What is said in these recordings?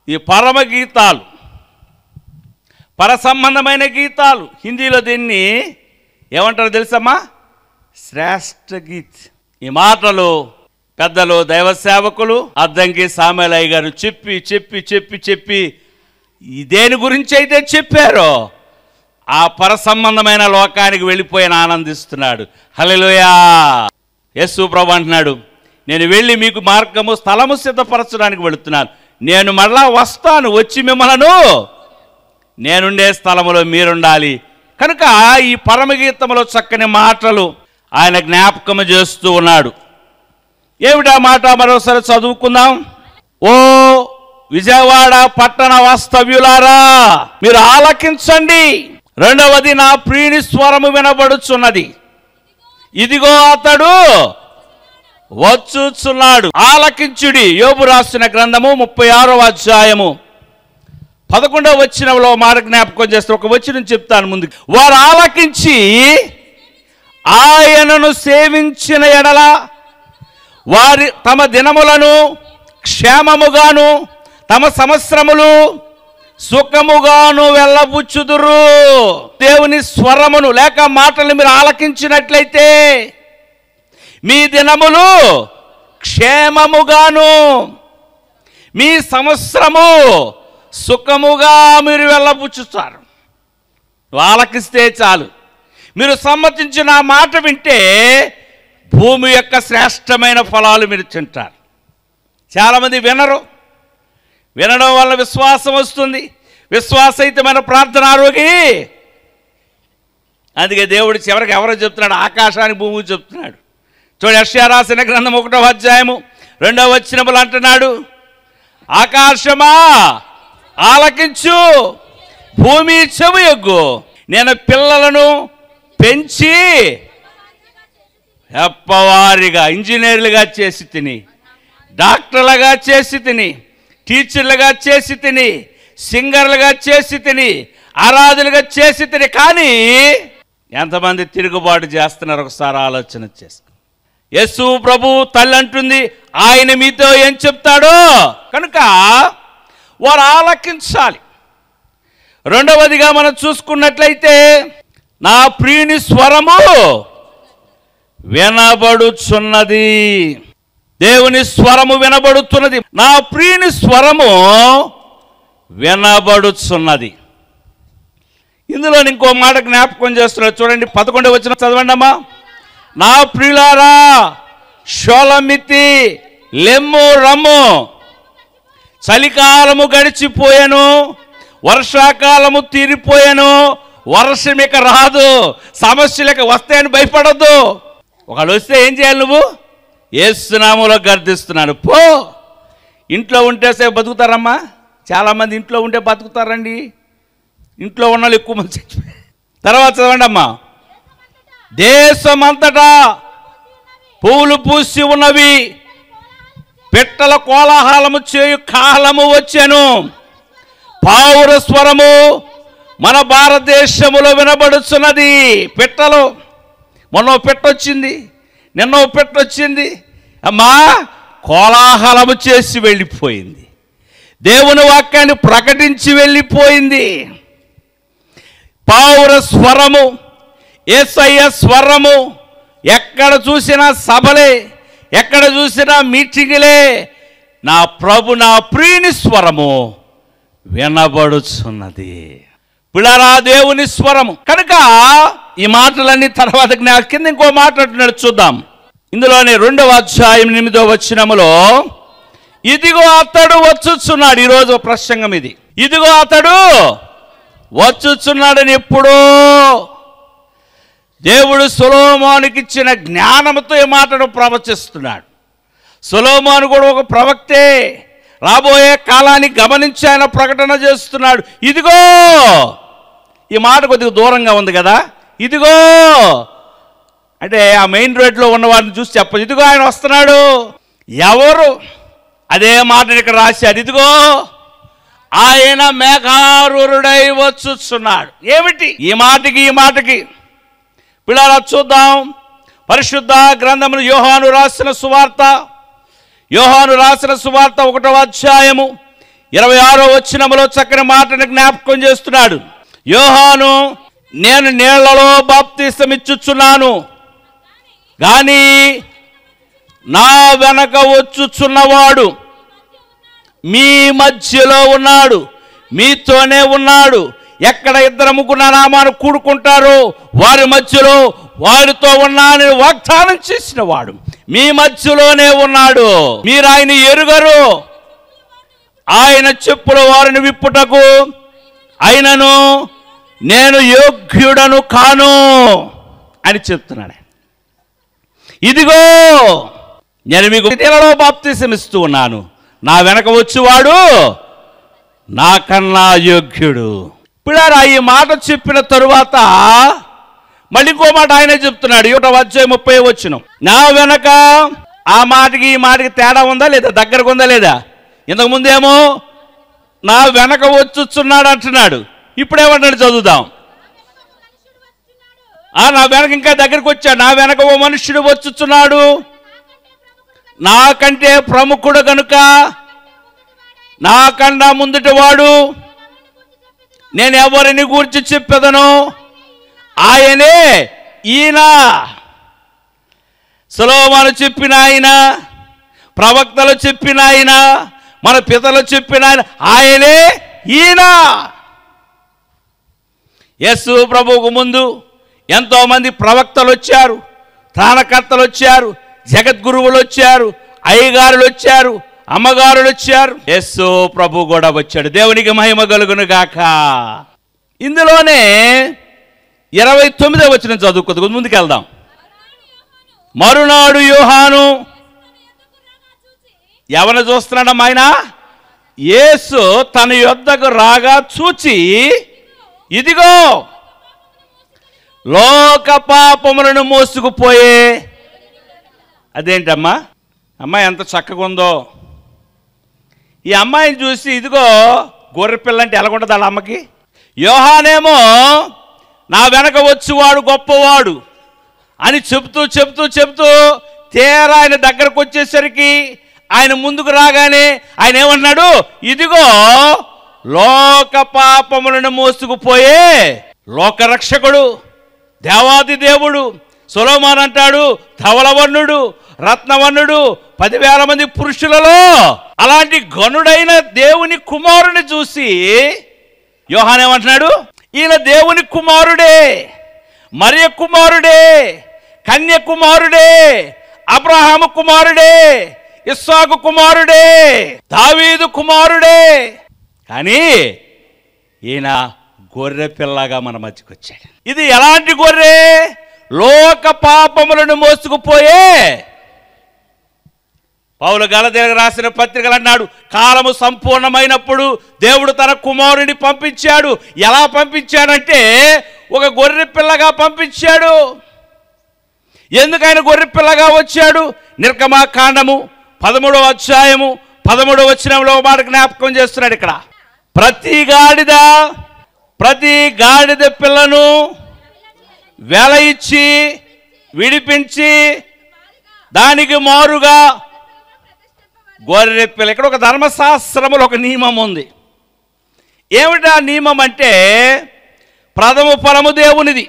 ఈ పరమ గీతాలు, పరసంబంధమైన గీతాలు. హిందీలో దీన్ని ఏమంటారో తెలుసమ్మా? శ్రేష్ఠ గీత్. ఈ మాటలు పెద్దలు, దైవ సేవకులు అద్దంకి సామేలయ్య గారు చెప్పి చెప్పి చెప్పి చెప్పి దేని గురించి అయితే చెప్పారో ఆ పరసంబంధమైన లోకానికి వెళ్ళిపోయిన ఆనందిస్తున్నాడు. హల్లెలూయా. యేసు ప్రభు అంటున్నాడు, నేను వెళ్ళి మీకు మార్గము స్థలము సిద్ధపరచడానికి వెళుతున్నాను, నేను మళ్ళా వస్తాను, వచ్చి మిమ్మలను నేనుండే స్థలములో మీరుండాలి. కనుక ఈ పరమగీతములో చక్కని మాటలు ఆయన జ్ఞాపకము చేస్తూ ఉన్నాడు. ఏమిటా మాట? మరోసారి చదువుకుందాం. ఓ విజయవాడ పట్టణ వాస్తవ్యులారా, మీరు ఆలకించండి. రెండవది, నా ప్రియుని స్వరము వినబడుచున్నది, ఇదిగో అతడు వచ్చుచున్నాడు. ఆలకించుడి. యోబు రాసిన గ్రంథము 36వ అధ్యాయము 11వ వచనంలో మాట జ్ఞాపకం చేస్తే ఒక వచనం చెప్తాను ముందు. వారు ఆలకించి ఆయనను సేవించిన ఎడల వారి తమ దినములను క్షేమముగాను తమ సంవత్సరములు సుఖముగాను వెళ్ళబుచ్చుదురు. దేవుని స్వరమును లేక మాటలు మీరు ఆలకించినట్లయితే మీ దినములు క్షేమముగాను మీ సంవత్సరము సుఖముగా మీరు వెళ్ళబుచ్చుతారు. ఆలకిస్తే చాలు. మీరు సమ్మతించిన మాట వింటే భూమి యొక్క శ్రేష్టమైన ఫలాలు మీరు తింటారు. చాలామంది వినరు. వినడం వల్ల విశ్వాసం వస్తుంది, విశ్వాసయుతమైన ప్రార్థన ఆరోగ్య. అందుకే దేవుడు చివరికి ఎవరో చెప్తున్నాడు? ఆకాశానికి భూమి చెప్తున్నాడు. చూడండి, యెషయా రాసిన గ్రంథం 1వ అధ్యాయము 2వ వచనములు అంటున్నాడు, ఆకాశమా ఆలకించు, భూమి చెవియొగ్గు, నేను పిల్లలను పెంచి ఎప్పవారిగా ఇంజనీర్లుగా చేసి తిని, డాక్టర్లుగా చేసి తిని, టీచర్లుగా చేసి తిని, సింగర్లుగా చేసి తిని, ఆరాధులుగా చేసి తిని. కానీ ఎంతమంది తిరుగుబాటు చేస్తున్నారు ఒకసారి ఆలోచన చేసుకో. యేసు ప్రభు తల్లి అంటుంది, ఆయన మీతో ఏం చెప్తాడో కనుక వారు ఆలకించాలి. రెండవదిగా మనం చూసుకున్నట్లయితే, నా ప్రియుని స్వరము వినబడుచున్నది. దేవుని స్వరము వినబడుతున్నది, నా ప్రియుని స్వరము వినబడుచున్నది. ఇందులో ఇంకో మాట జ్ఞాపకం చేస్తున్నాడు. చూడండి, 11వ వచనం చదవండి అమ్మా. నా ప్రియులారా, షోలమితి లెమ్ము రమ్ము, చలికాలము గడిచిపోయాను, వర్షాకాలము తీరిపోయాను, వర్షం ఇక రాదు, సమస్యలకు వస్తాయని భయపడద్దు. ఒకళ్ళు వస్తే ఏం చేయాలి? నువ్వు యేసు నామములో గర్దిస్తున్నాను పో. ఇంట్లో ఉంటే సేపు బతుకుతారమ్మా. చాలామంది ఇంట్లో ఉంటే బతుకుతారండి. ఇంట్లో ఉన్న వాళ్ళు ఎక్కువ మంది చచ్చిపోయారు. తర్వాత చదవండి అమ్మా. దేశమంతటా పువ్వులు పూసి ఉన్నవి, పిట్టల కోలాహలము చేయు కాలము వచ్చాను, పావుర స్వరము మన భారతదేశములో వినబడుచున్నది. పిట్టలు, మొన్న పెట్టొచ్చింది, నిన్న పెట్టొచ్చింది అమ్మా, కోలాహలము చేసి వెళ్ళిపోయింది. దేవుని వాక్యాన్ని ప్రకటించి వెళ్ళిపోయింది. పావుర స్వరము, యేసయ్య స్వరము, ఎక్కడ చూసినా సభలే, ఎక్కడ చూసినా మీటింగులే. నా ప్రభు, నా ప్రియుని స్వరము వినబడుచున్నది. పిల్లరా, దేవుని స్వరము. కనుక ఈ మాటలన్నీ తర్వాత కింద ఇంకో మాట అంటున్నాడు, చూద్దాం. ఇందులోనే 2వ అధ్యాయం 8వ వచనములో, ఇదిగో అతడు వచ్చుచున్నాడు. ఈరోజు ప్రసంగం ఇది. ఇదిగో అతడు వచ్చుచున్నాడని ఎప్పుడో దేవుడు సొలొమోనుకి ఇచ్చిన జ్ఞానంతో ఈ మాటను ప్రవచిస్తున్నాడు. సొలొమోను కూడా ఒక ప్రవక్తే. రాబోయే కాలాన్ని గమనించి ఆయన ప్రకటన చేస్తున్నాడు. ఇదిగో, ఈ మాట కొద్దిగా దూరంగా ఉంది కదా. ఇదిగో అంటే ఆ మెయిన్ రోడ్లో ఉన్నవాడిని చూసి చెప్పదు. ఇదిగో ఆయన వస్తున్నాడు. ఎవరు? అదే మాట ఇక్కడ రాశారు. ఇదిగో ఆయన మేఘారూఢుడై వచ్చుచున్నాడు. ఏమిటి ఈ మాటకి? పిల్లరా చూద్దాం. పరిశుద్ధ గ్రంథములు యోహాను రాసిన సువార్త 1వ అధ్యాయము 26వ వచనములో చక్కని మాటను జ్ఞాపకం చేస్తున్నాడు. యోహాను నేను నీళ్లలో బాప్తిసం ఇచ్చుచున్నాను, కానీ నా వెనక వచ్చుచున్నవాడు మీ మధ్యలో ఉన్నాడు, మీతోనే ఉన్నాడు. ఎక్కడ ఇద్దరు ముగ్గురు నా నామాను కూడుకుంటారో వారి మధ్యలో వారితో ఉన్నానని వాగ్దానం చేసిన వాడు మీ మధ్యలోనే ఉన్నాడు. మీరు ఆయన ఎరుగరు. ఆయన చెప్పుల వారిని విప్పుటకు అయినను నేను యోగ్యుడను కాను అని చెప్తున్నాడు. ఇదిగో నేను మీకు నీళ్లలో బాప్తిసం ఇస్తూ ఉన్నాను, నా వెనక వచ్చేవాడు నాకన్నా యోగ్యుడు. పిల్లారా, ఈ మాట చెప్పిన తరువాత మళ్ళీ ఇంకో మాట ఆయనే చెప్తున్నాడు. 1వ అధ్యాయం 30వ వచనం. నా వెనక, ఆ మాటకి ఈ మాటకి తేడా ఉందా లేదా? దగ్గరకు ఉందా లేదా? ఇంతకు ముందేమో నా వెనక వచ్చుచున్నాడు అంటున్నాడు, ఇప్పుడేమంటాడు చదువుదాం. నా వెనక ఇంకా దగ్గరికి వచ్చాడు. నా వెనక ఓ మనుష్యుడు వచ్చుచున్నాడు, నాకంటే ప్రముఖుడు గనుక నాకన్నా ముందుటి వాడు, నేను ఎవరిని గూర్చి చెప్పేదను ఆయనే ఈయన. సొలొమోను చెప్పిన ఆయన, ప్రవక్తలు చెప్పిన ఆయన, మన పితలు చెప్పిన ఆయన, ఆయనే ఈయన. యేసు ప్రభువుకు ముందు ఎంతోమంది ప్రవక్తలు వచ్చారు, త్రాణకర్తలు వచ్చారు, జగద్గురువులు వచ్చారు, అయ్యగారులు వచ్చారు, అమ్మగారులు వచ్చారు. యేసు ప్రభు కూడా వచ్చాడు. దేవునికి మహిమ కలుగును గాక. ఇందులోనే 29వ వచనం చదువుకోదు, ముందుకెళ్దాం. మరునాడు యోహాను ఎవరిని చూస్తున్నాడమ్మా? ఆయన యేసు తన యొద్దకు రాగా చూచి, ఇదిగో లోక పాపములను మోసుకుపోయే. అదేంటమ్మా? అమ్మాయి ఎంత చక్కగా ఉందో. ఈ అమ్మాయిని చూసి ఇదిగో గొర్రె పిల్ల అంటే ఎలాగుంటుంది వాళ్ళ అమ్మకి. యోహానేమో నా వెనక వచ్చేవాడు గొప్పవాడు అని చెప్తూ చెప్తూ చెప్తూ తీరా ఆయన దగ్గరకు వచ్చేసరికి, ఆయన ముందుకు రాగానే ఆయన ఏమన్నాడు? ఇదిగో లోక పాపములను మోసుకుపోయే లోకరక్షకుడు, దేవాది దేవుడు. సొలొమోను అంటాడు ధవలవర్ణుడు, రత్నవర్ణుడు, 10,000 మంది పురుషులలో అలాంటి గనుడైన దేవుని కుమారుని చూసి యోహాను ఏమంటున్నాడు? ఈయన దేవుని కుమారుడే, మరియ కుమారుడే, కన్య కుమారుడే, అబ్రహాము కుమారుడే, ఇస్సాకు కుమారుడే, దావీదు కుమారుడే. కానీ ఈయన గొర్రె పిల్లగా మన మధ్యకు వచ్చాడు. ఇది ఎలాంటి గొర్రె? లోక పాపములను మోసుకుపోయే. పౌలు గలతీయులకు రాసిన పత్రికలు అన్నాడు, కాలము సంపూర్ణమైనప్పుడు దేవుడు తన కుమారుని పంపించాడు. ఎలా పంపించాడంటే ఒక గొర్రె పిల్లగా పంపించాడు. ఎందుకు ఆయన గొర్రె పిల్లగా వచ్చాడు? నిర్గమకాండము 13వ అధ్యాయము 13వ వచనంలో మాట జ్ఞాపకం చేస్తున్నాడు. ఇక్కడ ప్రతి గాడిద పిల్లను వెల ఇచ్చి విడిపించి దానికి మారుగా గొర్రె పిల్ల. ఇక్కడ ఒక ధర్మశాస్త్రములో ఒక నియమం ఉంది. ఏమిటా నియమం అంటే, ప్రథమ ఫలము దేవునిది.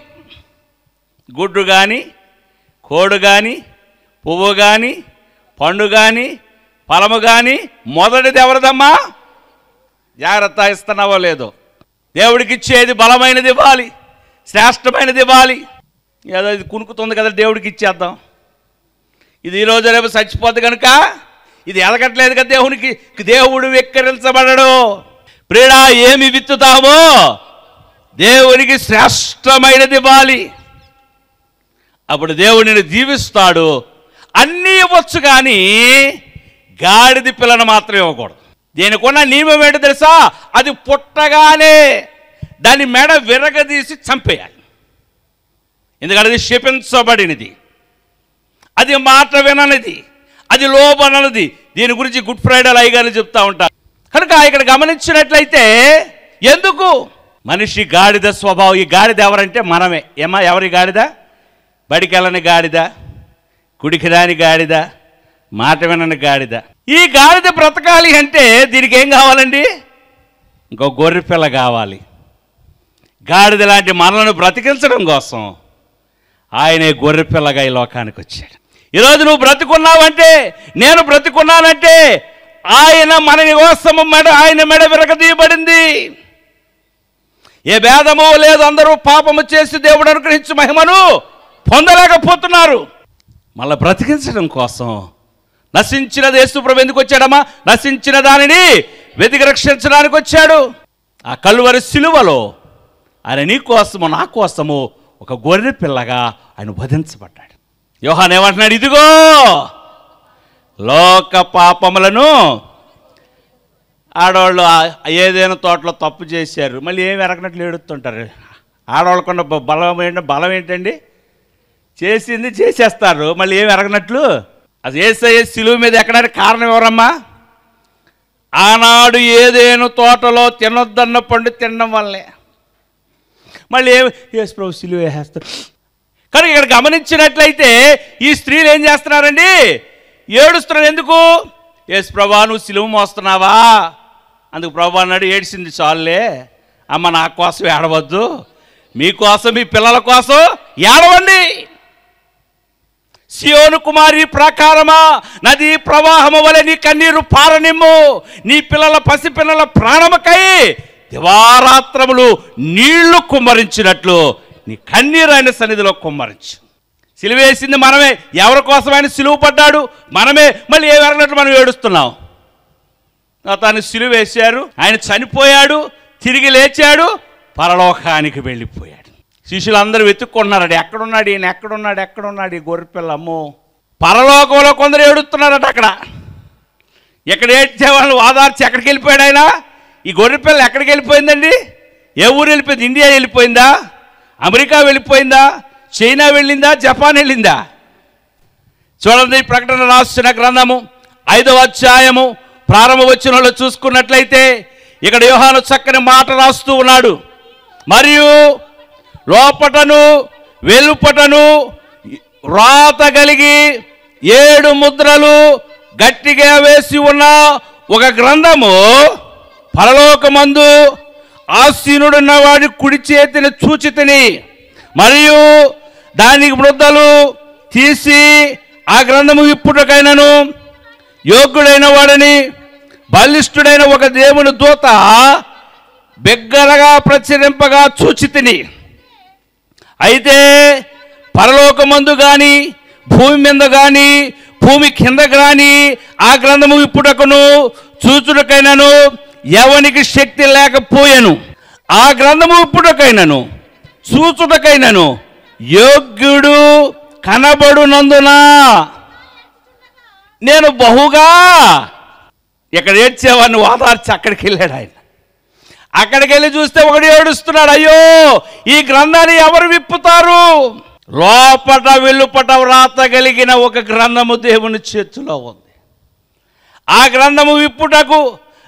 గుడ్డు కానీ, కోడు కానీ, పువ్వు కానీ, పండు కానీ, ఫలము కానీ మొదటిది ఎవరిదమ్మా? జాగ్రత్త, ఇస్తున్నావో లేదో. దేవుడికి ఇచ్చేది బలమైనది ఇవ్వాలి, శ్రేష్టమైనది ఇవ్వాలి. ఏదో ఇది కునుకుతుంది కదా, దేవుడికి ఇచ్చేద్దాం. ఇది ఈరోజు రేపు చచ్చిపోద్ది కనుక ఇది ఎదగట్లేదు కదా దేవునికి. దేవుడు వెక్కిరించబడడు. ప్రియుడా, ఏమి విత్తుతామో దేవునికి శ్రేష్టమైనది ఇవ్వాలి. అప్పుడు దేవుడిని దీవిస్తాడు. అన్నీ ఇవ్వచ్చు, కానీ గాడిద పిల్లను మాత్రం ఇవ్వకూడదు. దీనికున్న నియమం ఏంటో తెలుసా? అది పుట్టగానే దాని మెడ విరగదీసి చంపేయాలి. ఎందుకంటే అది శపించబడినది, అది మాట విననిది, అది లోబనది. దీని గురించి గుడ్ ఫ్రైడే అయ్యగారు చెప్తా ఉంటారు. కనుక ఇక్కడ గమనించినట్లయితే, ఎందుకు మనిషి గాడిద స్వభావం. ఈ గాడిద ఎవరంటే మనమే. ఎవరి గాడిద? బడికెళ్ళని గాడిద, కుడికి రాని గాడిద, మాట వినని గాడిద. ఈ గాడిద బ్రతకాలి అంటే దీనికి ఏం కావాలండి? ఇంకో గొర్రె పిల్ల కావాలి. గాడిద లాంటి మనలను బ్రతికించడం కోసం ఆయనే గొర్రె పిల్లగా ఈ లోకానికి వచ్చాడు. ఈరోజు నువ్వు బ్రతికున్నావంటే, నేను బ్రతికున్నానంటే ఆయన మన కోసము ఆయన మెడ విరగదీయబడింది. ఏ భేదము లేదు, అందరూ పాపము చేసి దేవుడు అనుగ్రహించు మహిమను పొందలేకపోతున్నారు. మళ్ళీ బ్రతికించడం కోసం నశించిన యేసుప్రభు ఎందుకు వచ్చాడమ్మా? నశించిన దానిని వెతికి రక్షించడానికి వచ్చాడు. ఆ కల్వరి సిలువలో ఆయన నీ కోసము నా కోసము ఒక గొర్రె పిల్లగా ఆయన వధించబడ్డాడు. యోహాను ఏమంటున్నాడు? ఇదిగో లోక పాపములను. ఆడవాళ్ళు ఏదైనా తోటలో తప్పు చేశారు, మళ్ళీ ఏమి ఎరగనట్లు ఏడుస్తుంటారు. ఆడవాళ్ళకున్న బలం ఏంటండి? చేసింది చేసేస్తారు, మళ్ళీ ఏమి ఎరగనట్లు. అది యేసయ్య సిలువ మీద ఎక్కడానికి కారణం ఎవరమ్మా? ఆనాడు ఏదేను తోటలో తినొద్దన్న పండు తినడం వల్లే. మళ్ళీ యేసు ప్రభు సిలువ వేసేస్తారు. కానీ ఇక్కడ గమనించినట్లయితే ఈ స్త్రీలు ఏం చేస్తున్నారండి? ఏడుస్తున్నారు. ఎందుకు? యేసు ప్రభా నువ్వు సిలువ మోస్తున్నావా? అందుకు ప్రభు అన్నాడు, ఏడ్చింది చాలులే అమ్మ, నా కోసం ఏడవద్దు, మీకోసం మీ పిల్లల కోసం ఏడవండి. సియోను కుమారి ప్రాకారమా, నదీ ప్రవాహము వలె నీ కన్నీరు పారనిమ్ము. నీ పిల్లల పసిపిల్లల ప్రాణముకై దివారాత్రములు నీళ్లు కుమ్మరించినట్లు నీ కన్నీరు ఆయన సన్నిధిలో కుమ్మరించు. సిలువేసింది మనమే. ఎవరి కోసం ఆయన సిలువ పడ్డాడు? మనమే. మళ్ళీ ఏ వెరగనట్లు మనం ఏడుస్తున్నాం. తాను సిలువ వేశారు, ఆయన చనిపోయాడు, తిరిగి లేచాడు, పరలోకానికి వెళ్ళిపోయాడు. శిష్యులందరూ వెతుక్కుంటున్నారట, ఎక్కడున్నాడు ఈయన, ఎక్కడున్నాడు, ఎక్కడున్నాడు ఈ గొర్రెపిల్ల. అమ్మో, పరలోకంలో కొందరు ఏడుస్తున్నారట. అక్కడ ఎక్కడ ఏడ్చే వాళ్ళు వాదార్చి ఎక్కడికి వెళ్ళిపోయాడు ఆయన? ఈ గొర్రెపిల్ల ఎక్కడికి వెళ్ళిపోయిందండి? ఏ ఊరు వెళ్ళిపోయింది? ఇండియా వెళ్ళిపోయిందా? అమెరికా వెళ్ళిపోయిందా? చైనా వెళ్ళిందా? జపాన్ వెళ్ళిందా? చూడండి, ప్రకటన రాసిన గ్రంథము 5వ అధ్యాయము ప్రారంభ వచనంలో చూసుకున్నట్లయితే ఇక్కడ యోహాను చక్కని మాట రాస్తూ ఉన్నాడు. మరియు లోపటను వెలుపటను రాత కలిగి 7 ముద్రలు గట్టిగా వేసి ఉన్న ఒక గ్రంథము పరలోకమందు ఆసీనుడున్న వాడి కుడి చేతిని చూచితిని. మరియు దానికి ముద్రలు తీసి ఆ గ్రంథము విప్పుటకైనను యోగ్యుడైన వాడని బలిష్ఠుడైన ఒక దేవుని దూత బిగ్గరగా ప్రచురింపగా చూచితిని. అయితే పరలోకమందు కానీ భూమి మీద కానీ భూమి కింద కానీ ఆ గ్రంథము విప్పుటకును చూచుటకైనను ఎవనికి శక్తి లేకపోయెను. ఆ గ్రంథము విప్పుటకైనను చూచుటకైనను యోగ్యుడు కనబడునందున నేను బహుగా ఇక్కడ ఏడ్చేవాడిని వాదార్చి అక్కడికి వెళ్ళాడు ఆయన. అక్కడికి వెళ్ళి చూస్తే ఒకడు ఏడుస్తున్నాడు, అయ్యో ఈ గ్రంథాన్ని ఎవరు విప్పుతారు? లోపట వెలుపట వ్రాత కలిగిన ఒక గ్రంథము దేవుని చేతిలో ఉంది. ఆ గ్రంథము విప్పుటకు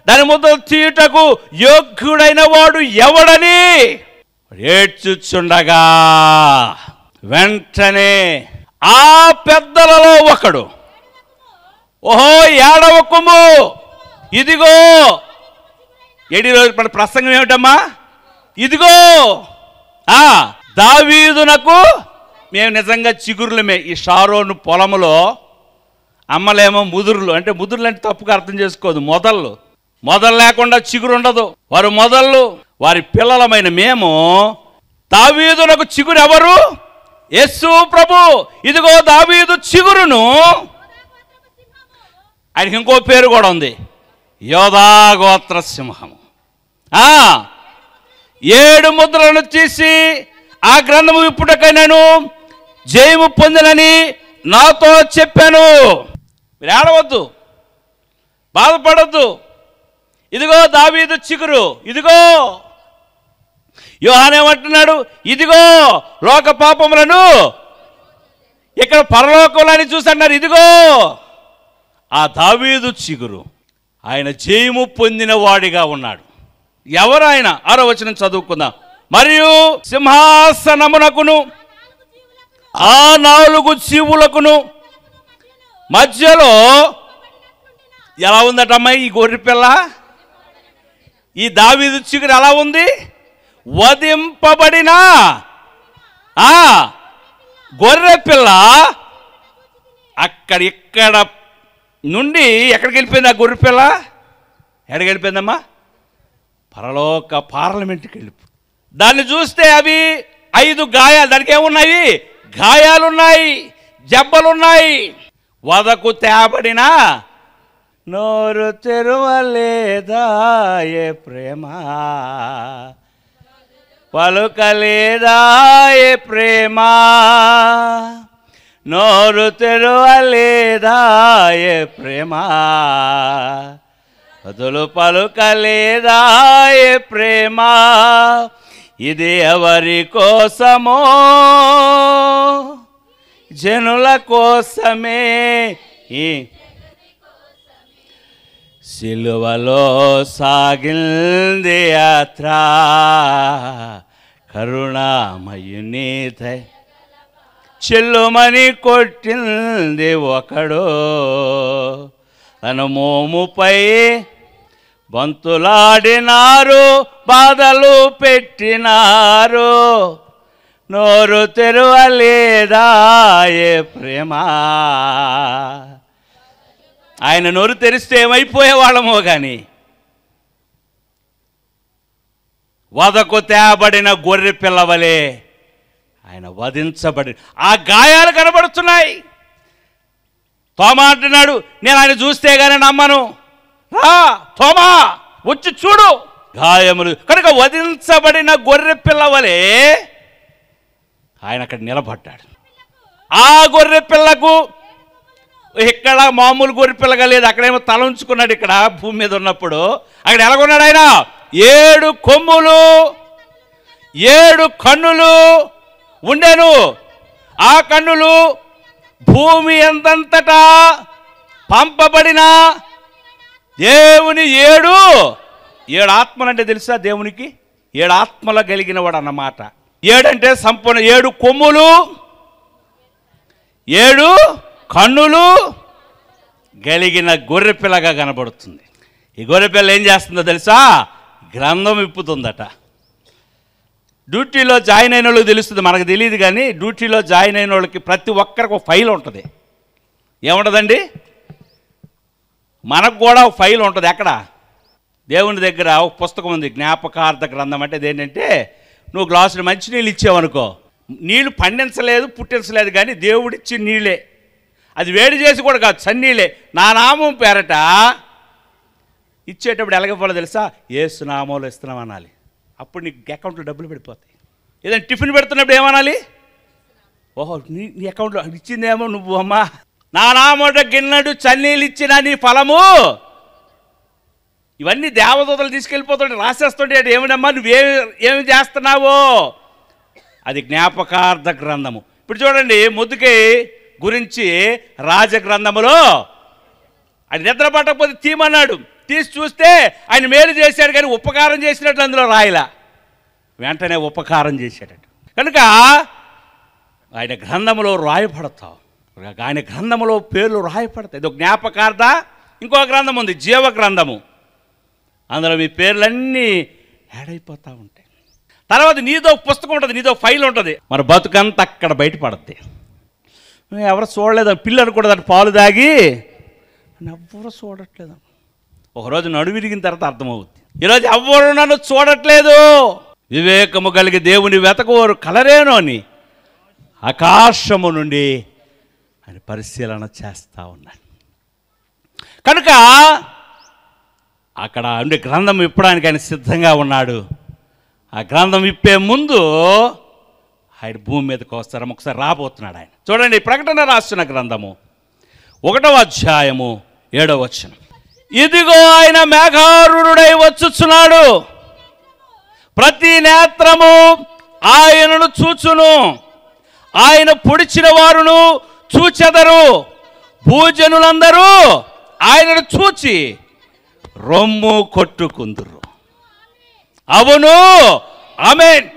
దాని ముద్రలు తీయుటకు యోగ్యుడైన వాడు ఎవడని ఏడ్చుచుండగా వెంటనే ఆ పెద్దలలో ఒకడు, ఓహో ఏడవకుము, ఇదిగో ఏడి రోజు మన ప్రసంగం ఏమిటమ్మా? ఇదిగో దావీదునకు. మేము నిజంగా చిగురులమే. ఈ షారోను పొలములో అమ్మలేమో ముదురులు, అంటే ముదురులు అంటే తప్పుగా అర్థం చేసుకోదు, మొదలు లేకుండా చిగురు ఉండదు. వారు మొదళ్ళు, వారి పిల్లలమైన మేము. దావీదునకు చిగురు ఎవరు? యేసు ప్రభు. ఇదిగో దావీదు చిగురును. ఆయనకి ఇంకో పేరు కూడా ఉంది, యోధాగోత్ర సింహము. 7 ముద్రలను తీసి ఆ గ్రంథము విప్పుటకైనను జయము పొందినని నాతో చెప్పాను. మీరు ఏడవద్దు, బాధపడద్దు. ఇదిగో దావీదు చిగురు. ఇదిగో యోహాను ఏమంటున్నాడు? ఇదిగో లోక పాపములను. ఇక్కడ పరలోకంలో అని చూసన్నారు. ఇదిగో ఆ దావీదు చిగురు, ఆయన జయము పొందిన వాడిగా ఉన్నాడు. ఎవరు ఆయన? 6వ వచనం చదువుకుందాం. మరియు సింహాసనమునకును ఆ 4 జీవులకును మధ్యలో ఎలా ఉందటమ్మా ఈ గొర్రె పిల్ల? ఈ దావీదు చిగురు ఎలా ఉంది? వధింపబడిన గొర్రె పిల్ల ఇక్కడ నుండి ఎక్కడికి వెళ్ళిపోయింది? ఆ గొర్రె పిల్ల ఎక్కడికి వెళ్ళిపోయిందమ్మా? పరలోక పార్లమెంట్కి వెళ్ళిపో. దాన్ని చూస్తే అవి 5 గాయాలు, దానికి ఏమున్నాయి? గాయాలున్నాయి, జబ్బలున్నాయి. వదకు తేబడిన నోరు తెరవలేదా ఏ ప్రేమ, పలుకలేదా ఏ ప్రేమ, నోరు తెరవలేదా ఏ ప్రేమ, వదులు పలుకలేదా ఏ ప్రేమ. ఇది ఎవరి కోసమో? జనుల కోసమే. సిలువలో సాగింది యాత్ర, కరుణామయుని చెల్లుమని కొట్టింది ఒకడు, తన మోముపై బంతులాడినారు, బాధలు పెట్టినారు, నోరు తెరవలేదా ఏ ప్రేమ. ఆయన నోరు తెరిస్తే ఏమైపోయేవాళ్ళమో కానీ, వదకు తేబడిన గొర్రె పిల్లవలే ఆయన వధించబడి. ఆ గాయాలు కనబడుతున్నాయి. తోమా అంటున్నాడు, నేను ఆయన చూస్తే కానీ నమ్మను. రా తోమా, వచ్చి చూడు గాయములు. కనుక వధించబడిన గొర్రె పిల్లవలే ఆయన అక్కడ నిలబడ్డాడు. ఆ గొర్రె పిల్లకు ఇక్కడ మామూలు గొర్రె పిల్లగా లేదు, అక్కడేమో తల ఉంచుకున్నాడు. ఇక్కడ భూమి మీద ఉన్నప్పుడు అక్కడ ఎలాగొన్నాడు ఆయన? 7 కొమ్ములు 7 కన్నులు ఉండేను. ఆ కన్నులు భూమి ఎంతంతటా పంపబడిన దేవుని 7 ఆత్మలు. అంటే తెలుసా దేవునికి 7 ఆత్మలు కలిగిన వాడు అన్నమాట. 7 అంటే సంపూర్ణ. 7 కొమ్ములు 7 కన్నులు కలిగిన గొర్రెపిల్లగా కనబడుతుంది. ఈ గొర్రెపిల్ల ఏం చేస్తుందో తెలుసా? గ్రంథం విప్పుతుందట. డ్యూటీలో జాయిన్ అయిన వాళ్ళకి తెలుస్తుంది, మనకు తెలియదు. కానీ డ్యూటీలో జాయిన్ అయిన వాళ్ళకి ప్రతి ఒక్కరికి ఒక ఫైల్ ఉంటుంది. ఏముంటుందండి? మనకు కూడా ఒక ఫైల్ ఉంటుంది. ఎక్కడ? దేవుని దగ్గర ఒక పుస్తకం ఉంది, జ్ఞాపకార్థ గ్రంథం. అంటే ఏంటంటే, నువ్వు గ్లాసులు మంచినీళ్ళు ఇచ్చావనుకో, నీళ్ళు పండించలేదు పుట్టించలేదు, కానీ దేవుడిచ్చి నీళ్ళే, అది వేడి చేసి కూడా కాదు, చన్నీళ్ళే, నా నామం పేరట ఇచ్చేటప్పుడు ఎలాగవ్వాలో తెలుసా? యేసు నామంలో ఇస్తున్నాం అనాలి. అప్పుడు నీకు అకౌంట్లో డబ్బులు పడిపోతాయి. ఏదైనా టిఫిన్ పెడుతున్నప్పుడు ఏమనాలి? ఓహో, నీ అకౌంట్లో ఇచ్చిందేమో నువ్వు, అమ్మా నా నామట గిన్నెడు చన్నీళ్ళు ఇచ్చిన నీ ఫలము. ఇవన్నీ దేవదూతలు తీసుకెళ్ళిపోతుంటే రాసేస్తుంటే, ఏమినమ్మా ఏమి చేస్తున్నావో? అది జ్ఞాపకార్థ గ్రంథము. ఇప్పుడు చూడండి, ముద్దుకి గురించి రాజగ్రంథములో అది నిద్ర పట్టకపోతే తీమన్నాడు. తీసి చూస్తే ఆయన మేలు చేశాడు, కానీ ఉపకారం చేసినట్లు అందులో రాయలా. వెంటనే ఉపకారం చేశాడట. కనుక ఆయన గ్రంథములో రాయపడతావు. ఆయన గ్రంథములో పేర్లు రాయపడతాయి. ఇది జ్ఞాపకార్థ. ఇంకో గ్రంథం ఉంది, జీవ గ్రంథము. అందులో మీ పేర్లన్నీ యాడ్ అయిపోతూ ఉంటాయి. తర్వాత నీదో పుస్తకం ఉంటుంది, నీదో ఫైల్ ఉంటుంది. మరి బతుకంతా అక్కడ బయటపడుద్ది. ఎవరు చూడలేదు, పిల్లలు కూడా దాన్ని పాలు తాగి ఎవరు చూడట్లేదు. ఒకరోజు నడువు విరిగిన తర్వాత అర్థమవుద్ది. ఈరోజు ఎవరు నన్ను చూడట్లేదు. వివేకము కలిగి దేవుని వెతకవారు కలరేను అని ఆకాశము నుండి ఆయన పరిశీలన చేస్తూ ఉన్నాడు. కనుక అక్కడ ఉండే గ్రంథం విప్పడానికి ఆయన సిద్ధంగా ఉన్నాడు. ఆ గ్రంథం విప్పే ముందు ఆయన భూమి మీదకి వస్తారు, ఒకసారి రాబోతున్నాడు ఆయన. చూడండి, ప్రకటన రాసిన గ్రంథము 1వ అధ్యాయము 7వ వచనం. ఇదిగో ఆయన మేఘారూఢుడై వచ్చుచున్నాడు, ప్రతి నేత్రము ఆయనను చూచును, ఆయన పొడిచిన వారును చూచెదరు, భూజనులందరూ ఆయనను చూచి రొమ్ము కొట్టుకుందురు. అవును, ఆమేన్.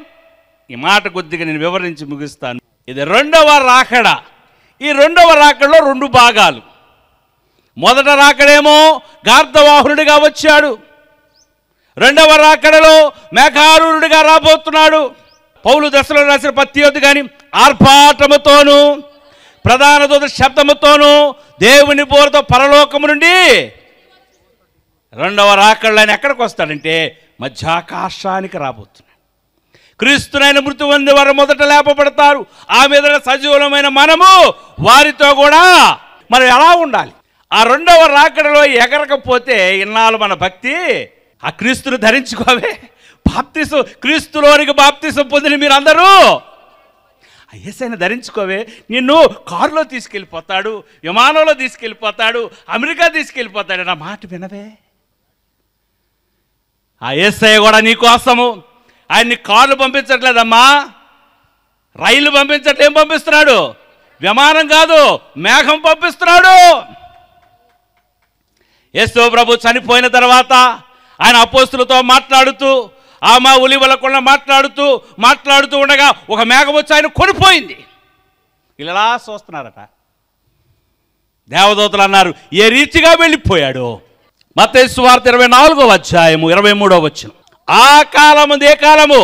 ఈ మాట కొద్దిగా నేను వివరించి ముగిస్తాను. ఇది 2వ రాకడ. ఈ 2వ రాకడలో 2 భాగాలు. మొదట రాకడేమో గార్ధవాహనుడిగా వచ్చాడు, రెండవ రాకడలో మేఘారూఢుడిగా రాబోతున్నాడు. పౌలు దశలో రాసిన పత్తి కానీ ఆర్భాటముతోనూ ప్రధాన దూత శబ్దముతోనూ దేవుని బోరతో పరలోకము నుండి రెండవ రాకడలో ఆయన ఎక్కడికి వస్తాడంటే మధ్యాకాశానికి రాబోతున్నాడు. క్రీస్తునైన మృతి పొంది వారు మొదట లేపబడతారు. ఆ మీద సజీవులమైన మనము వారితో కూడా మనం ఎలా ఉండాలి? ఆ రెండవ రాకడలో ఎగరకపోతే ఇన్నాళ్ళు మన భక్తి ఆ క్రీస్తుని ధరించుకోవే. బాప్తిసం, క్రీస్తులోనికి బాప్తిసం పొందిన మీరందరూ యేసయ్యను ధరించుకోవే. నిన్ను కారులో తీసుకెళ్ళిపోతాడు, విమానంలో తీసుకెళ్ళిపోతాడు, అమెరికా తీసుకెళ్ళిపోతాడు. నా మాట వినవే. ఆ యేసయ్య కూడా నీ కోసము ఆయన్ని కార్లు పంపించట్లేదమ్మా, రైలు పంపించట్లే. ఏం పంపిస్తున్నాడు? విమానం కాదు, మేఘం పంపిస్తున్నాడు. యేసు ప్రభు చనిపోయిన తర్వాత ఆయన అపోస్తులతో మాట్లాడుతూ మా ఉలివలకుండా మాట్లాడుతూ ఉండగా ఒక మేఘం వచ్చి ఆయన కొనిపోయింది. ఇలా చూస్తున్నారట. దేవదూతలు అన్నారు, ఏ రీతిగా వెళ్ళిపోయాడు. మత్తయి సువార్త 24వ అధ్యాయము 23వ వచనం. ఆ కాలము ఏ కాలము?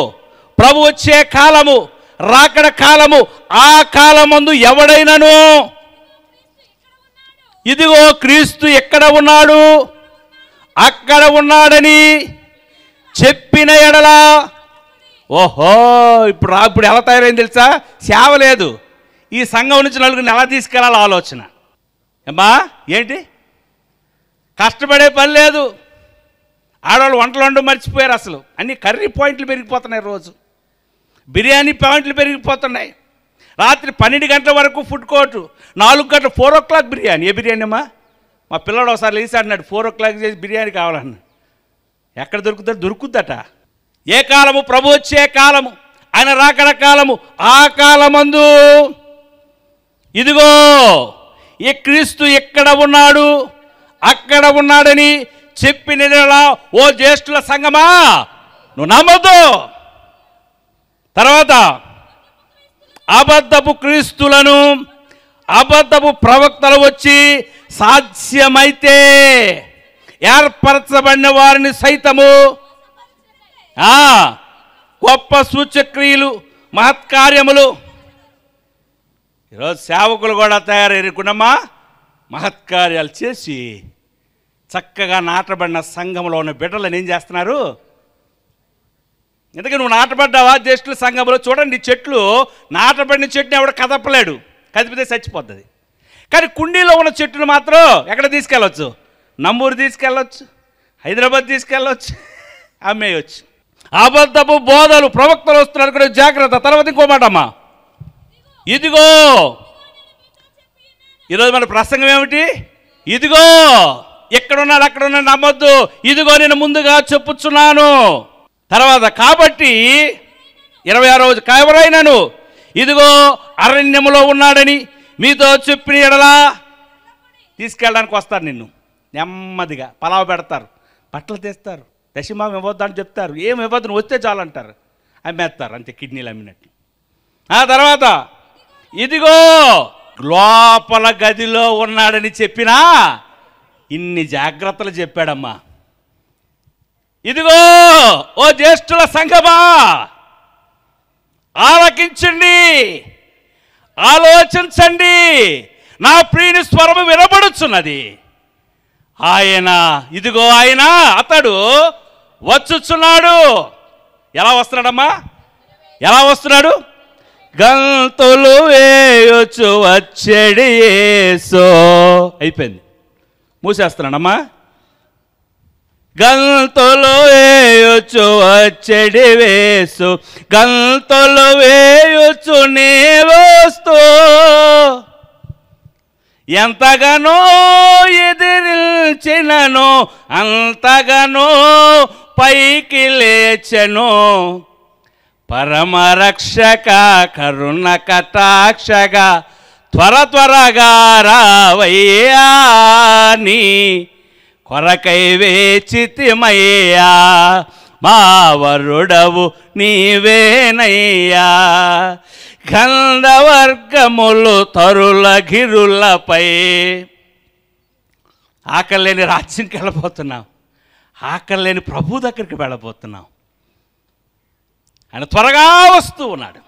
ప్రభు వచ్చే కాలము, రాకడ కాలము. ఆ కాలమందు ఎవడైనను ఇదిగో క్రీస్తు ఎక్కడ ఉన్నాడు, అక్కడ ఉన్నాడని చెప్పిన ఎడల, ఓహో ఇప్పుడు ఎలా తయారైంది తెలుసా? సేవ లేదు. ఈ సంఘం నుంచి నలుగురిని ఎలా తీసుకెళ్ళాలి ఆలోచన. ఏమ్మా ఏంటి? కష్టపడే పని లేదు. ఆడవాళ్ళు వంటలు వండు మర్చిపోయారు. అసలు అన్ని కర్రీ పాయింట్లు పెరిగిపోతున్నాయి. రోజు బిర్యానీ పాయింట్లు పెరిగిపోతున్నాయి. రాత్రి 12 గంటల వరకు ఫుడ్ కోర్టు, 4 గంటలు 4 o'clock బిర్యానీ. ఏ బిర్యానీ అమ్మా? మా పిల్లడు ఒకసారి లేచి అన్నాడు 4 o'clock చేసి బిర్యానీ కావాలన్నా. ఎక్కడ దొరుకుద్దట. ఏ కాలము? ప్రభు వచ్చే కాలము, ఆయన రాకడ కాలము. ఆ కాలమందు ఇదిగో ఈ క్రీస్తు ఎక్కడ ఉన్నాడు, అక్కడ ఉన్నాడని చెప్పిన ఓ జ్యేష్ఠుల సంగమా నువ్వు నమ్మొద్దు. తర్వాత అబద్ధపు క్రీస్తులను, అబద్ధపు ప్రవక్తలు వచ్చి సాధ్యమైతే ఏర్పరచబడిన వారిని సైతము గొప్ప సూచక్రియలు, మహత్కార్యములు. ఈరోజు సేవకులు కూడా తయారయ్యారుకున్నమ్మా, మహత్కార్యాలు చేసి చక్కగా నాటబడిన సంఘంలో ఉన్న బిడ్డలను ఏం చేస్తున్నారు? ఎందుకంటే నువ్వు నాటబడ్డావా జ్యేష్ఠుల సంఘంలో? చూడండి, చెట్లు నాటబడిన చెట్టుని ఎవడ కదపలేడు, కదిపితే చచ్చిపోతుంది. కానీ కుండీలో ఉన్న చెట్టును మాత్రం ఎక్కడ తీసుకెళ్ళవచ్చు? నంబూరు తీసుకెళ్ళవచ్చు, హైదరాబాద్ తీసుకెళ్ళవచ్చు, అమ్మేయచ్చు. అబద్ధపు బోధలు, ప్రవక్తలు వస్తున్నారు కూడా జాగ్రత్త. తర్వాత ఇంకో మాట అమ్మా, ఇదిగో ఈరోజు మన ప్రసంగం ఏమిటి? ఇదిగో ఎక్కడున్నాడు, అక్కడున్నాడు నమ్మొద్దు. ఇదిగో నేను ముందుగా చెప్పుచున్నాను. తర్వాత కాబట్టి 26వ రోజు ఎవరైనాను ఇదిగో అరణ్యములో ఉన్నాడని మీతో చెప్పిన ఎడలా తీసుకెళ్ళడానికి వస్తారు. నిన్ను నెమ్మదిగా పలావ పెడతారు, బట్టలు తెస్తారు, దశమాం ఇవ్వద్దు అని చెప్తారు. ఏం ఇవ్వద్దు, నువ్వు వస్తే చాలు అంటారు. అమ్మేస్తారు అంతే, కిడ్నీలు అమ్మినట్టు. ఆ తర్వాత ఇదిగో లోపల గదిలో ఉన్నాడని చెప్పినా ఇన్ని జాగ్రత్తలు చెప్పాడమ్మా. ఇదిగో ఓ జ్యేష్ఠుల సంఘమా ఆలకించండి, ఆలోచించండి, నా ప్రియుని స్వరము వినబడుచున్నది. ఆయన ఇదిగో ఆయన అతడు వచ్చుచున్నాడు. ఎలా వస్తున్నాడమ్మా? ఎలా వస్తున్నాడు? గంతులు వేయొచ్చు వచ్చేడి యేసు. అయిపోయింది, మూసేస్తున్నాడమ్మా. గంతులు వేయొచ్చు వచ్చేడి యేసు, గంతులు వేయొచ్చు నీ వస్తూ, ఎంతగానో ఎదిరించినను అంతగానో పైకి లేచెను. పరమరక్షక కరుణ కటాక్షగా త్వరగా రావయ్యా, నీ కొరకై వేచితిమయ్యా, మా వరుడవు నీవేనయ్యా. గంధవర్గములు తరుల గిరులపై ఆకలి లేని రాజ్యంకి వెళ్ళబోతున్నాం, ఆకలి లేని ప్రభు దగ్గరికి వెళ్ళబోతున్నాం. ఆయన త్వరగా వస్తూ ఉన్నాడు.